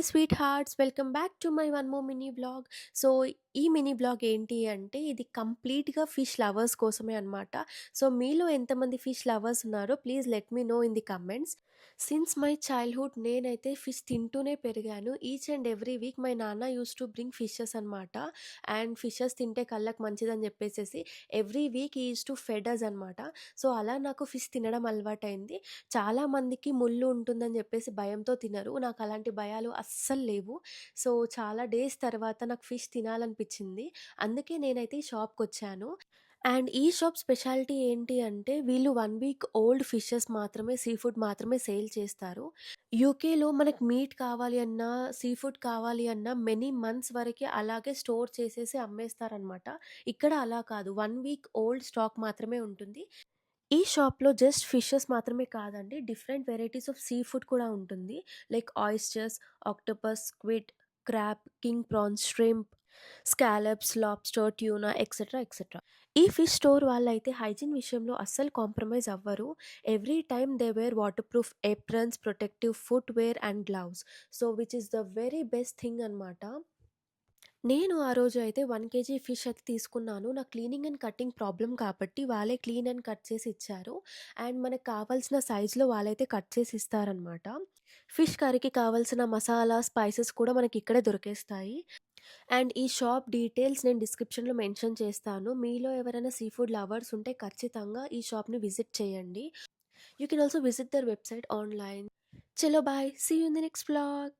Sweet hearts, welcome back to my one more mini vlog. So, ఈ mini vlog ఏంటి అంటే, ఇది కంప్లీట్‌గా ఫిష్ లవర్స్ కోసమే అనమాట. సో, మీలో ఎంతమంది ఫిష్ లవర్స్ ఉన్నారో please let me know in the comments. Since my childhood నేనైతే ఫిష్ తింటూనే పెరిగాను. Each and every week my నాన్న యూజ్డ్ టు బ్రింగ్ ఫిషెస్ అనమాట. అండ్ ఫిషెస్ తింటే కళ్ళకి మంచిదని చెప్పేసేసి every week he used to fed us అనమాట. సో, అలా నాకు ఫిష్ తినడం అలవాటయింది. చాలామందికి ముళ్ళు ఉంటుందని జెప్పేసి భయంతో తినరు. నాకలాంటి భయాలు అస్సలు లేవు. సో, చాలా డేస్ తర్వాత నాకు ఫిష్ తినాలనిపిచ్చింది. అందుకే నేనైతే ఈ షాప్‌కొచ్చాను. అండ్ ఈ షాప్ స్పెషాలిటీ ఏంటి అంటే, వీళ్ళు 1 వీక్ ఓల్డ్ ఫిషెస్ మాత్రమే, సీ ఫుడ్ మాత్రమే సేల్ చేస్తారు. యూకేలో మనకు మీట్ కావాలి అన్నా, సీ ఫుడ్ కావాలి అన్నా మెనీ మంత్స్ వరకి అలాగే స్టోర్ చేసేసి అమ్మేస్తారనమాట. ఇక్కడ అలా కాదు. 1 వీక్ ఓల్డ్ స్టాక్ మాత్రమే ఉంటుంది. ఈ షాప్‌లో జస్ట్ ఫిషెస్ మాత్రమే కాదండి. Different varieties of seafood కూడా ఉంటుంది. Like oysters, octopus, squid, crab, king prawns, shrimp, scallops, lobster, tuna etcetera, etcetera. ఈ ఫిష్ స్టోర్ వాళ్ళైతే హైజీన్ విషయంలో అస్సలు కాంప్రమైజ్ అవ్వరు. Every time they wear waterproof aprons, protective footwear and gloves. So, which is the very best thing అనమాట. నేను ఆ రోజు అయితే 1 కేజీ ఫిష్ అయితే తీసుకున్నాను. నాకు క్లీనింగ్ అండ్ కట్టింగ్ ప్రాబ్లమ్ కాబట్టి వాళ్ళే క్లీన్ అండ్ కట్ చేసి ఇచ్చారు. అండ్ మనకు కావాల్సిన సైజులో వాళ్ళైతే కట్ చేసి ఇస్తారనమాట. ఫిష్ కర్రీకి కావాల్సిన మసాలా, స్పైసెస్ కూడా మనకి ఇక్కడే దొరికేస్తాయి. అండ్ ఈ షాప్ డీటెయిల్స్ నేను డిస్క్రిప్షన్‌లో మెన్షన్ చేస్తాను. మీలో ఎవరైనా సీ ఫుడ్ లవర్స్ ఉంటే ఖచ్చితంగా ఈ షాప్‌ని విజిట్ చేయండి. You can also visit their website online. చలో bye! See you in the next vlog.